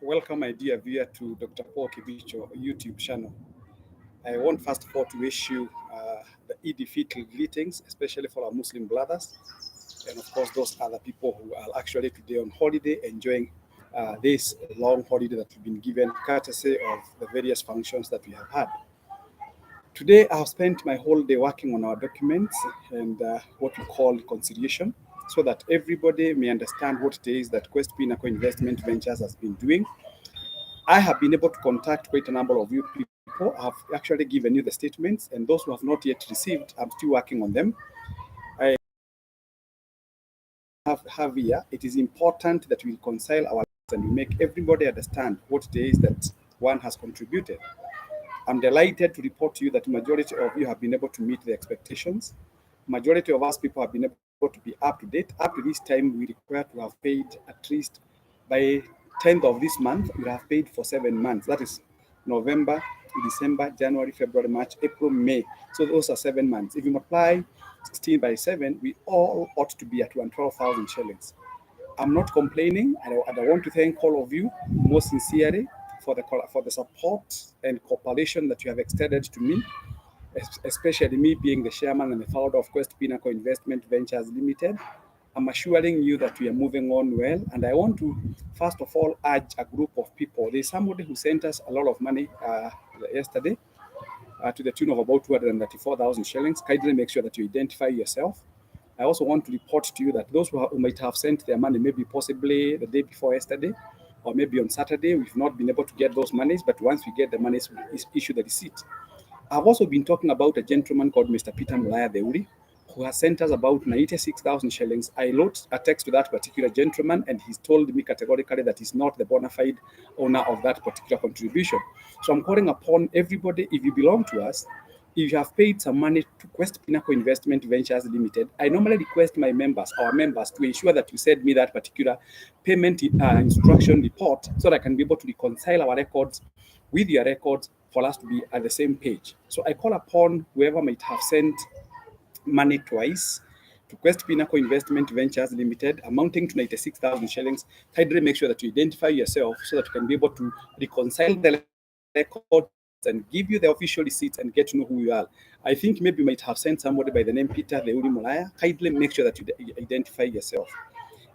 Welcome, my dear viewer, to Dr. Paul Kibicho YouTube channel. I want first of all to wish you the Eid Fitr greetings, especially for our Muslim brothers, and of course those other people who are actually today on holiday enjoying this long holiday that we've been given, courtesy of the various functions that we have had. Today, I've spent my whole day working on our documents and what we call conciliation, so that everybody may understand what it is that Quest Pinnacle Investment Ventures has been doing. I have been able to contact quite a number of you people. I've actually given you the statements, and those who have not yet received, I'm still working on them. I have here, it is important that we reconcile our lives and we make everybody understand what it is that one has contributed. I'm delighted to report to you that majority of you have been able to meet the expectations. Majority of us people have been able to be up to date. Up to this time, we require to have paid at least by 10th of this month. We have paid for 7 months. That is November, December, January, February, March, April, May. So those are 7 months. If you multiply 16 by 7, we all ought to be at 112,000 shillings. I'm not complaining, and I want to thank all of you most sincerely for the support and cooperation that you have extended to me, especially me being the chairman and the founder of Quest Pinnacle Investment Ventures Limited. I'm assuring you that we are moving on well, and I want to first of all urge a group of people. There's somebody who sent us a lot of money yesterday to the tune of about 234,000 shillings. Kindly make sure that you identify yourself. I also want to report to you that those who might have sent their money, maybe possibly the day before yesterday, or maybe on Saturday, we've not been able to get those monies. But once we get the monies, we issue the receipt. I've also been talking about a gentleman called Mr. Peter Mulaya Deuri, who has sent us about 96,000 shillings. I wrote a text to that particular gentleman, and he's told me categorically that he's not the bona fide owner of that particular contribution. So I'm calling upon everybody, if you belong to us, if you have paid some money to Quest Pinnacle Investment Ventures Limited, I normally request our members, to ensure that you send me that particular payment instruction report so that I can be able to reconcile our records with your records for us to be at the same page. So I call upon whoever might have sent money twice to Quest Pinnacle Investment Ventures Limited, amounting to 96,000 shillings. Kindly make sure that you identify yourself so that you can be able to reconcile the records and give you the official receipts and get to know who you are. I think maybe you might have sent somebody by the name Peter Leuri Mulaya. Kindly make sure that you identify yourself.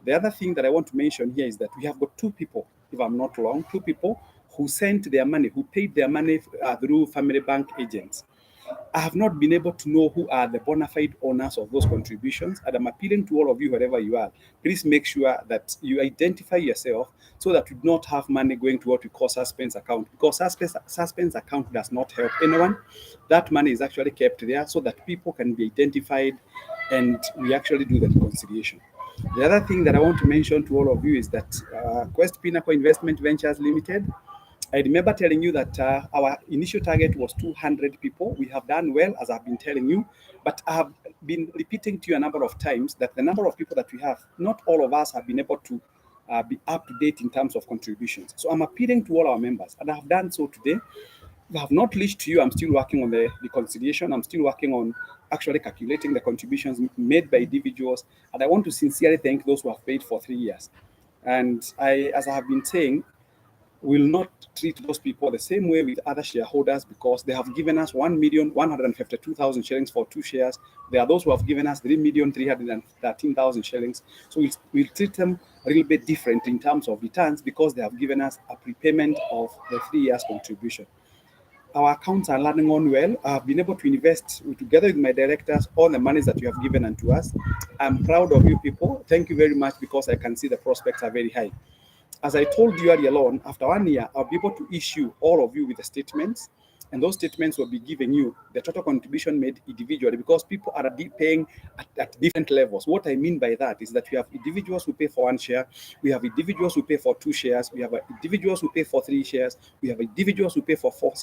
The other thing that I want to mention here is that we have got two people, if I'm not wrong, two people who sent their money, who paid their money through family bank agents. I have not been able to know who are the bona fide owners of those contributions, and I'm appealing to all of you, wherever you are. Please make sure that you identify yourself so that you do not have money going to what we call suspense account, because suspense account does not help anyone. That money is actually kept there so that people can be identified and we actually do the reconciliation. The other thing that I want to mention to all of you is that Quest Pinnacle Investment Ventures Limited, I remember telling you that our initial target was 200 people. We have done well, as I've been telling you, but I have been repeating to you a number of times that the number of people that we have, not all of us have been able to be up to date in terms of contributions. So I'm appealing to all our members, and I have done so today. I have not reached to you. I'm still working on the reconciliation. I'm still working on actually calculating the contributions made by individuals. And I want to sincerely thank those who have paid for 3 years. And as I have been saying, will not treat those people the same way with other shareholders, because they have given us 1,152,000 shillings for 2 shares. There are those who have given us 3,313,000 shillings. So we'll treat them a little bit different in terms of returns, because they have given us a prepayment of the 3 years contribution. Our accounts are running on well. I've been able to invest together with my directors all the monies that you have given unto us. I'm proud of you people. Thank you very much, because I can see the prospects are very high. As I told you earlier on, after 1 year, I'll be able to issue all of you with the statements, and those statements will be giving you the total contribution made individually, because people are paying at different levels. What I mean by that is that we have individuals who pay for 1 share, we have individuals who pay for 2 shares, we have individuals who pay for 3 shares, we have individuals who pay for four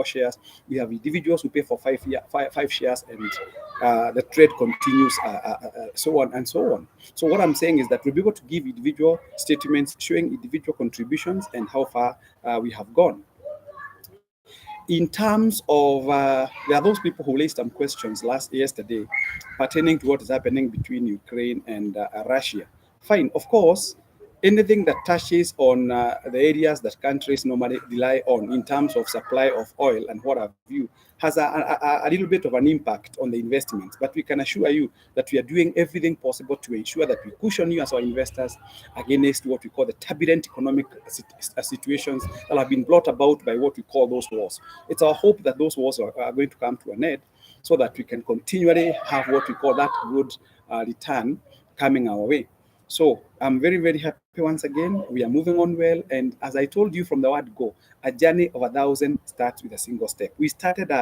shares, we have individuals who pay for five shares, and the trade continues, so on and so on. So what I'm saying is that we'll be able to give individual statements showing individual contributions and how far we have gone. In terms of, there are those people who raised some questions yesterday pertaining to what is happening between Ukraine and Russia. Fine, of course, anything that touches on the areas that countries normally rely on in terms of supply of oil and what have you has a little bit of an impact on the investments. But we can assure you that we are doing everything possible to ensure that we cushion you as our investors against what we call the turbulent economic situations that have been brought about by what we call those wars. It's our hope that those wars are going to come to an end so that we can continually have what we call that good return coming our way. So I'm very, very happy once again. We are moving on well. And as I told you from the word go, a journey of 1,000 starts with a single step. We started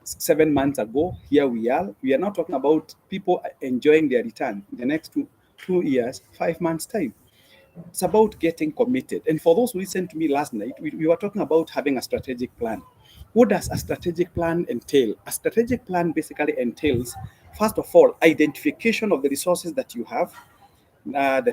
7 months ago. Here we are. We are now talking about people enjoying their return in the next 2 years, 5 months' time. It's about getting committed. And for those who listened to me last night, we were talking about having a strategic plan. What does a strategic plan entail? A strategic plan basically entails, first of all, identification of the resources that you have, and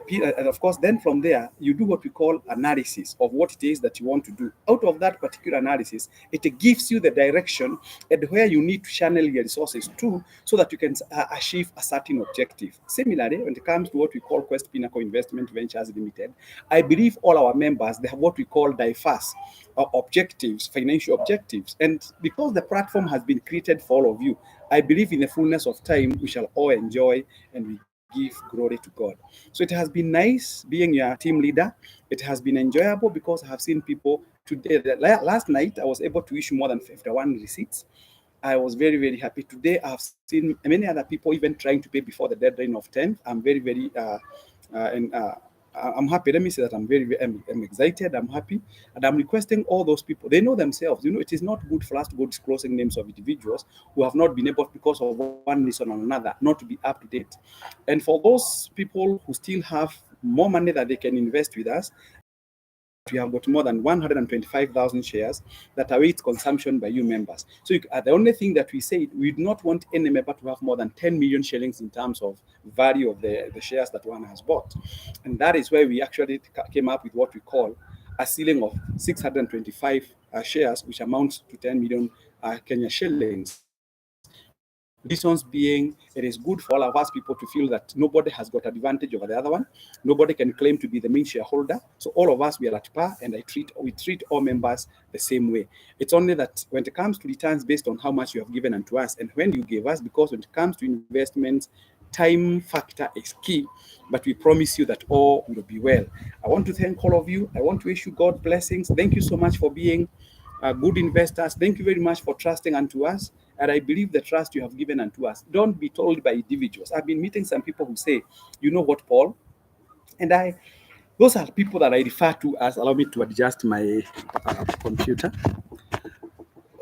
of course, then from there, you do what we call analysis of what it is that you want to do. Out of that particular analysis, it gives you the direction and where you need to channel your resources to so that you can achieve a certain objective. Similarly, when it comes to what we call Quest Pinnacle Investment Ventures Limited, I believe all our members, they have what we call diverse objectives, financial objectives. And because the platform has been created for all of you, I believe in the fullness of time, we shall all enjoy and we give glory to God. So it has been nice being your team leader. It has been enjoyable because I have seen people today. Last night, I was able to issue more than 51 receipts. I was very, very happy. Today, I've seen many other people even trying to pay before the deadline of 10th. I'm very, very and I'm happy. Let me say that I'm excited. I'm happy, and I'm requesting all those people. They know themselves. It is not good for us to go disclosing names of individuals who have not been able, because of one reason or another, not to be up to date. And for those people who still have more money that they can invest with us, we have got more than 125,000 shares that await consumption by you members. So the only thing that we said, we do not want any member to have more than 10 million shillings in terms of value of the shares that one has bought. And that is where we actually came up with what we call a ceiling of 625 shares, which amounts to 10 million Kenya shillings. Reasons being, it is good for all of us people to feel that nobody has got advantage over the other one. Nobody can claim to be the main shareholder. So all of us, we are at par, and we treat all members the same way. It's only that when it comes to returns based on how much you have given unto us and when you gave us, because when it comes to investments, time factor is key, but we promise you that all will be well. I want to thank all of you. I want to wish you God blessings. Thank you so much for being good investors. Thank you very much for trusting unto us. And I believe the trust you have given unto us. Don't be told by individuals. I've been meeting some people who say, you know what, Paul? And those are people that I refer to as, allow me to adjust my computer.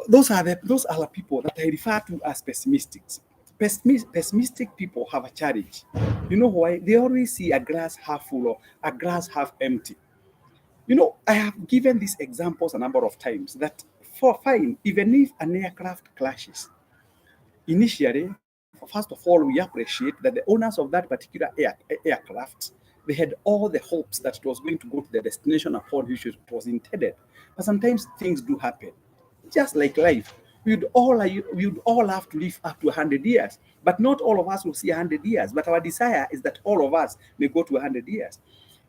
Those are the people that I refer to as pessimists. Pessimistic people have a challenge. You know why? They always see a glass half full or a glass half empty. I have given these examples a number of times that for fine, even if an aircraft crashes, initially, first of all, we appreciate that the owners of that particular aircraft, they had all the hopes that it was going to go to the destination upon which it was intended. But sometimes things do happen. Just like life, we would all have to live up to 100 years, but not all of us will see 100 years. But our desire is that all of us may go to 100 years.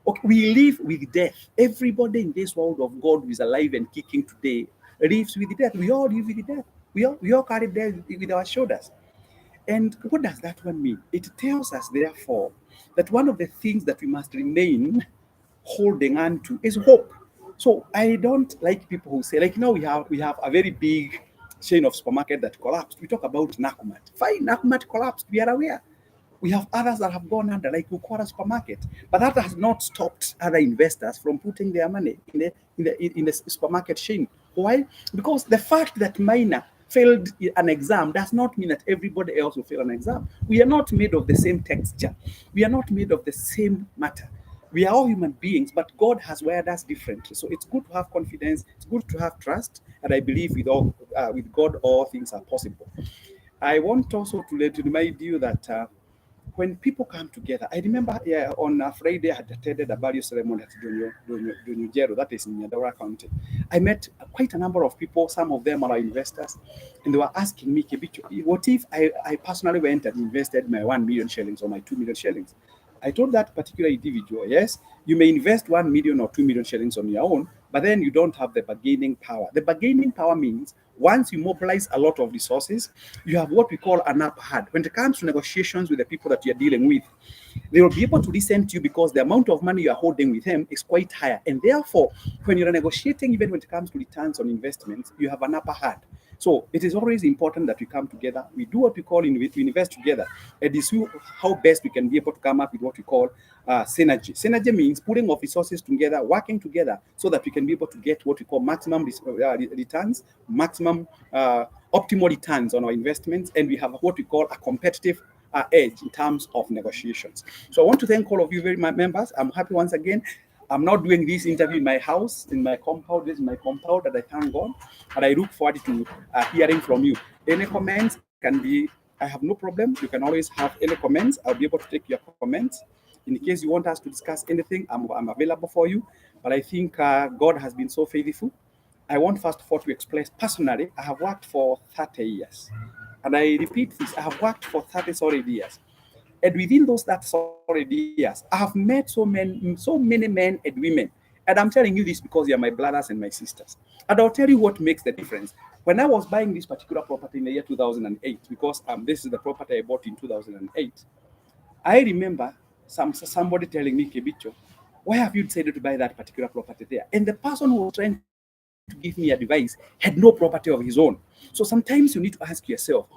Okay, we live with death. Everybody in this world of God who is alive and kicking today lives with death. We all live with death. We all carry death with our shoulders. And what does that one mean? It tells us, therefore, that one of the things that we must remain holding on to is hope. So I don't like people who say, like, we have a very big chain of supermarket that collapsed. We talk about Nakumat. Fine, Nakumat collapsed. We are aware. We have others that have gone under, like Ukora supermarket, but that has not stopped other investors from putting their money in the supermarket chain. Why? Because the fact that Minor failed an exam does not mean that everybody else will fail an exam. We are not made of the same texture. We are not made of the same matter. We are all human beings, but God has wired us differently. So it's good to have confidence. It's good to have trust, and I believe with God, all things are possible. I want also to remind you that when people come together, I remember on a Friday I had attended a burial ceremony at Donujero, that is in Nyandawara County. I met quite a number of people. Some of them are investors, and they were asking me, Kibicho, what if I personally went and invested my 1 million shillings or my 2 million shillings? I told that particular individual, yes, you may invest 1 million or 2 million shillings on your own, but then you don't have the bargaining power. The bargaining power means once you mobilize a lot of resources, you have what we call an upper hand. When it comes to negotiations with the people that you're dealing with, they will be able to listen to you because the amount of money you are holding with them is quite higher. And therefore, when you're negotiating, even when it comes to returns on investments, you have an upper hand. So it is always important that we come together. We do what we call we invest together, and this is how best we can be able to come up with what we call synergy. Synergy means putting of resources together, working together, so that we can be able to get what we call maximum returns, maximum optimal returns on our investments, and we have what we call a competitive edge in terms of negotiations. So I want to thank all of you very much, members. I'm happy once again. I'm not doing this interview in my house, in my compound. This is my compound, and I thank God. And I look forward to hearing from you. Any comments can be, I have no problem. You can always have any comments. I'll be able to take your comments. In case you want us to discuss anything, I'm available for you. But I think God has been so faithful. I want first of all to express personally, I have worked for 30 years. And I repeat this, I have worked for 30 solid years. And within those that solid years, I have met so many men and women. And I'm telling you this because you're my brothers and my sisters. And I'll tell you what makes the difference. When I was buying this particular property in the year 2008, because this is the property I bought in 2008, I remember somebody telling me, Kebicho, why have you decided to buy that particular property there? And the person who was trying to give me advice had no property of his own. So sometimes you need to ask yourself,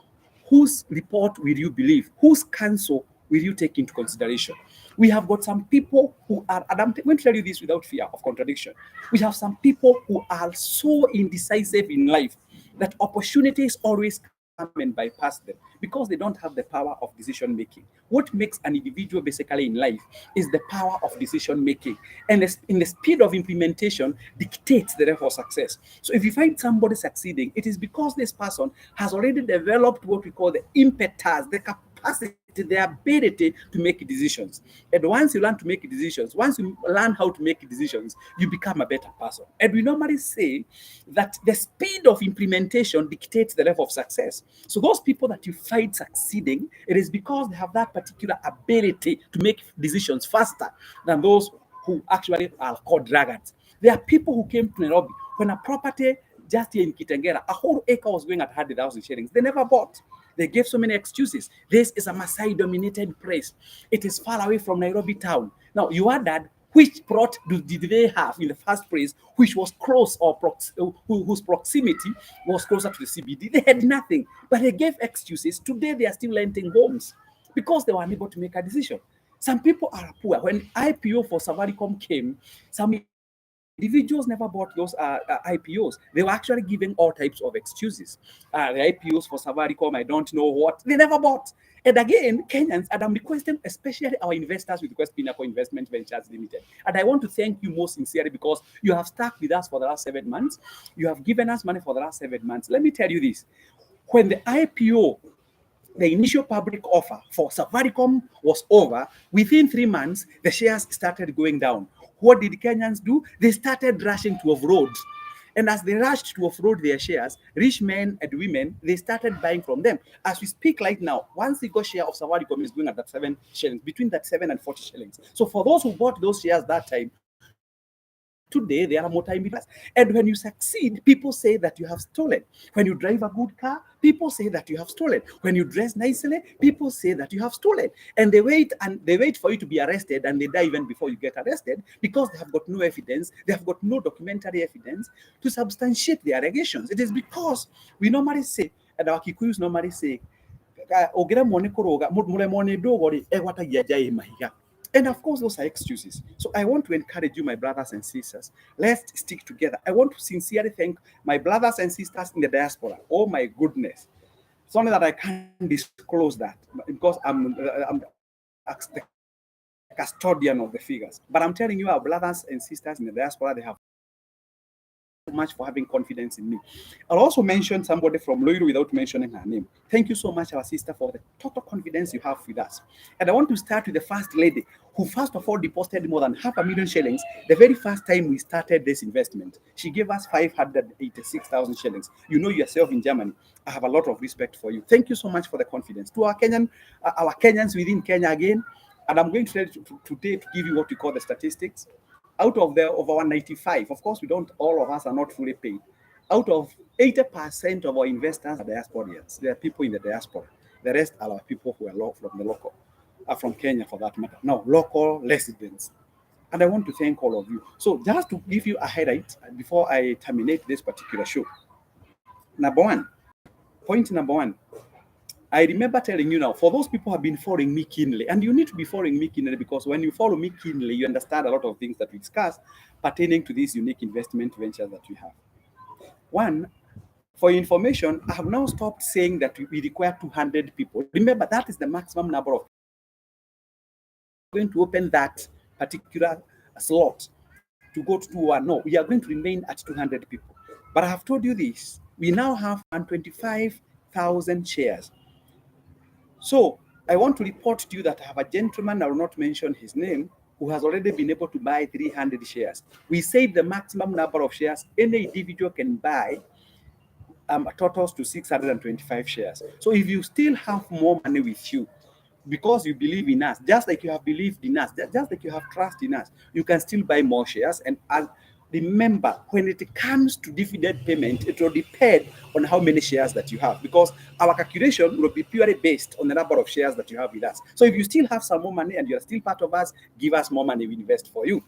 whose report will you believe? Whose counsel will you take into consideration? We have got some people who are, and I'm going to tell you this without fear of contradiction. We have some people who are so indecisive in life that opportunities always come and bypass them because they don't have the power of decision making. What makes an individual basically in life is the power of decision making, and in the speed of implementation dictates the level of success. So if you find somebody succeeding, it is because this person has already developed what we call the impetus, the capacity, the ability to make decisions. And once you learn to make decisions, once you learn how to make decisions, you become a better person. And we normally say that the speed of implementation dictates the level of success. So those people that you find succeeding, it is because they have that particular ability to make decisions faster than those who actually are called dragons. There are people who came to Nairobi when a property just here in Kitengera, a whole acre was going at 100,000 shillings. They never bought. They gave so many excuses. This is a Maasai-dominated place. It is far away from Nairobi town. Now, you are that. Which plot did they have in the first place, which was close or whose proximity was closer to the CBD? They had nothing, but they gave excuses. Today, they are still renting homes because they were unable to make a decision. Some people are poor. When IPO for Safaricom came, some individuals never bought those IPOs. They were actually giving all types of excuses. The IPOs for Safaricom, I don't know what. They never bought. And again, Kenyans, and I'm requesting, especially our investors with Quest Pinnacle Investment Ventures Limited. And I want to thank you most sincerely because you have stuck with us for the last 7 months. You have given us money for the last 7 months. Let me tell you this. When the IPO, the initial public offer for Safaricom was over, within 3 months, the shares started going down. What did Kenyans do? They started rushing to offload. And as they rushed to offload their shares, rich men and women, they started buying from them. As we speak right now, one single share of Safaricom is going at that 7 shillings, between that 7 and 40 shillings. So for those who bought those shares that time, today they are multi-millionaires. And when you succeed, people say that you have stolen. When you drive a good car, people say that you have stolen. When you dress nicely, people say that you have stolen. And they wait for you to be arrested, and they die even before you get arrested because they have got no evidence, they have got no documentary evidence to substantiate their allegations. It is because we normally say, and our Kikuyus normally say, and of course, those are excuses. So I want to encourage you, my brothers and sisters, let's stick together. I want to sincerely thank my brothers and sisters in the diaspora. Oh my goodness. It's only that I can't disclose that because I'm the custodian of the figures. But I'm telling you, our brothers and sisters in the diaspora, they have much for having confidence in me. I'll also mention somebody from Loiru without mentioning her name. Thank you so much, our sister, for the total confidence you have with us. And I want to start with the first lady who first of all deposited more than 500,000 shillings the very first time we started this investment. She gave us 586,000 shillings. You know yourself in Germany. I have a lot of respect for you. Thank you so much for the confidence. To our Kenyans within Kenya again, And I'm going to tell you today to give you what we call the statistics. Out of our 95, of course, we don't, all of us are not fully paid. Out of 80% of our investors are diasporians. They are people in the diaspora. The rest are our people who are from the local, are from Kenya for that matter. No, local residents. And I want to thank all of you. So just to give you a highlight before I terminate this particular show. Number one, point number one, I remember telling you now, for those people who have been following me keenly, and you need to be following me keenly because when you follow me keenly, you understand a lot of things that we discuss pertaining to these unique investment ventures that we have. One, for your information, I have now stopped saying that we require 200 people. Remember, that is the maximum number of going to open that particular slot to go to 201. No, we are going to remain at 200 people. But I have told you this. We now have 125,000 shares. So I want to report to you that I have a gentleman, I will not mention his name, who has already been able to buy 300 shares. We say the maximum number of shares any individual can buy totals to 625 shares. So if you still have more money with you, because you believe in us, just like you have believed in us, just like you have trust in us, you can still buy more shares. And remember, when it comes to dividend payment, it will depend on how many shares that you have, because our calculation will be purely based on the number of shares that you have with us. So if you still have some more money and you're still part of us, give us more money, we invest for you.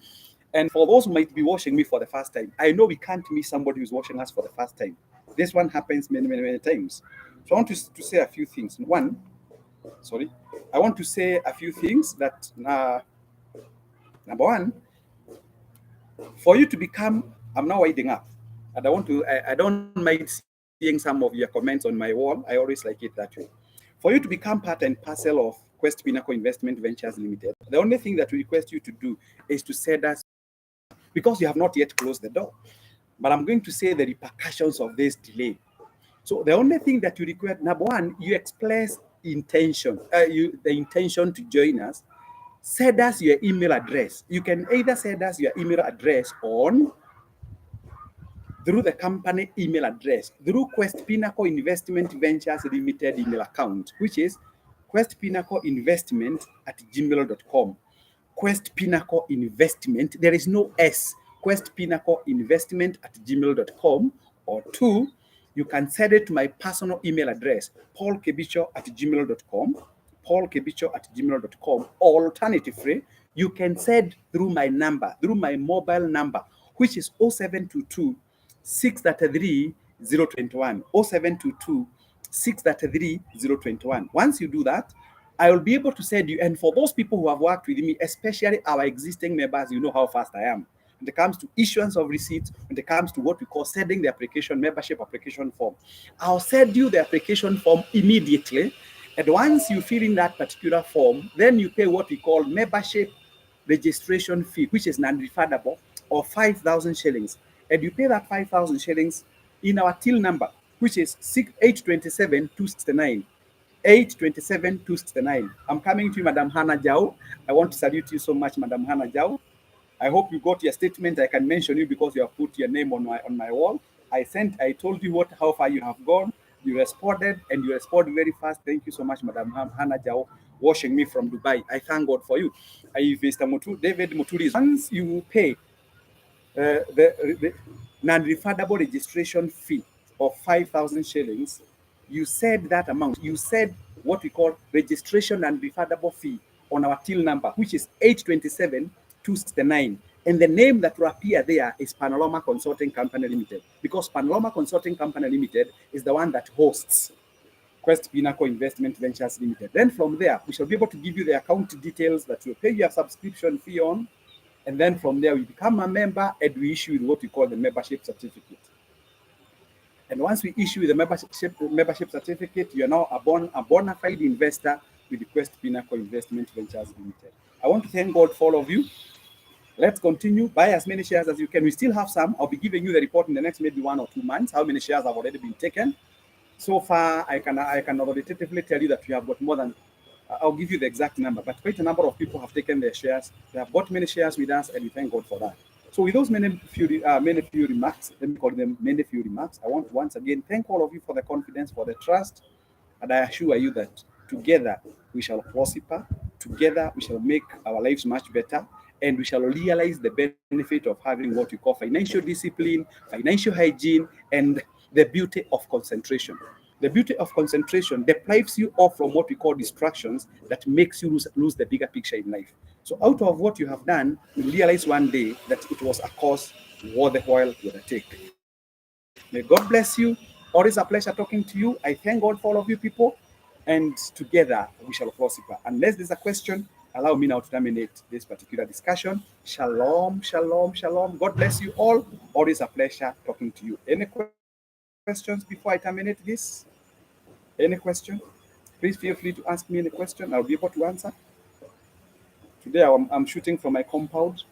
And for those who might be watching me for the first time, I know we can't miss somebody who's watching us for the first time. This one happens many, many, many times. So I want to say a few things. One, I want to say a few things that number one, for you to become, I'm now winding up, and I don't mind seeing some of your comments on my wall. I always like it that way. For you to become part and parcel of Quest Pinnacle Investment Ventures Limited, the only thing that we request you to do is to send us, because you have not yet closed the door. But I'm going to say the repercussions of this delay. So the only thing that you require, number one, you express intention, the intention to join us. Send us your email address. You can either send us your email address through the company email address, through Quest Pinnacle Investment Ventures Limited email account, which is questpinnacleinvestment@gmail.com. Quest Pinnacle Investment, there is no S, Quest Pinnacle Investment@gmail.com, or two, you can send it to my personal email address, paulkebicho@gmail.com, paulkebicho@gmail.com. Alternatively, you can send through my number, through my mobile number, which is 0722 633 021, 0722 633 021. Once you do that, I will be able to send you. And for those people who have worked with me, especially our existing members, you know how fast I am. When it comes to issuance of receipts, when it comes to what we call sending the application, membership application form, I'll send you the application form immediately. And once you fill in that particular form, then you pay what we call membership registration fee, which is non-refundable, or 5,000 shillings. And you pay that 5,000 shillings in our till number, which is 827 269. 827 269. I'm coming to you, Madam Hannah Jau. I want to salute you so much, Madam Hannah Jau. I hope you got your statement. I can mention you because you have put your name on my wall. I told you how far you have gone. You responded, and you responded very fast. Thank you so much, Madam Hannah Jau, watching me from Dubai. I thank God for you. Mr. David Muturi, once you pay the non-refundable registration fee of 5,000 shillings, you said that amount. You said what we call registration and refundable fee on our till number, which is 827 269. And the name that will appear there is Panorama Consulting Company Limited, because Panorama Consulting Company Limited is the one that hosts Quest Pinnacle Investment Ventures Limited. Then from there, we shall be able to give you the account details that you'll pay your subscription fee on. And then from there, we become a member and we issue what we call the membership certificate. And once we issue the membership certificate, you're now a bona fide investor with the Quest Pinnacle Investment Ventures Limited. I want to thank God for all of you. Let's continue. Buy as many shares as you can. We still have some. I'll be giving you the report in the next maybe 1 or 2 months, how many shares have already been taken. So far, I can authoritatively tell you that we have got more than, I'll give you the exact number, but quite a number of people have taken their shares. They have bought many shares with us, and we thank God for that. So with those many few remarks, let me call them many few remarks, I want to once again thank all of you for the confidence, for the trust, and I assure you that together we shall prosper, together we shall make our lives much better, and we shall realize the benefit of having what we call financial discipline, financial hygiene, and the beauty of concentration. The beauty of concentration deprives you of from what we call distractions that makes you lose the bigger picture in life. So out of what you have done, you realize one day that it was a cause worth the while to undertake. May God bless you. Always a pleasure talking to you. I thank God for all of you people, and together we shall prosper. Unless there's a question, allow me now to terminate this particular discussion. Shalom, shalom, shalom. God bless you all. Always a pleasure talking to you. Any questions before I terminate this? Any question? Please feel free to ask me any question. I'll be able to answer. Today I'm shooting from my compound.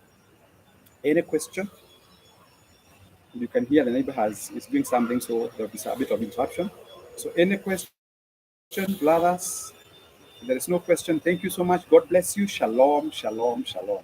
Any question? You can hear the neighbor is doing something, so there'll be a bit of interruption. So any question, brothers? If there is no question, thank you so much. God bless you. Shalom, shalom, shalom.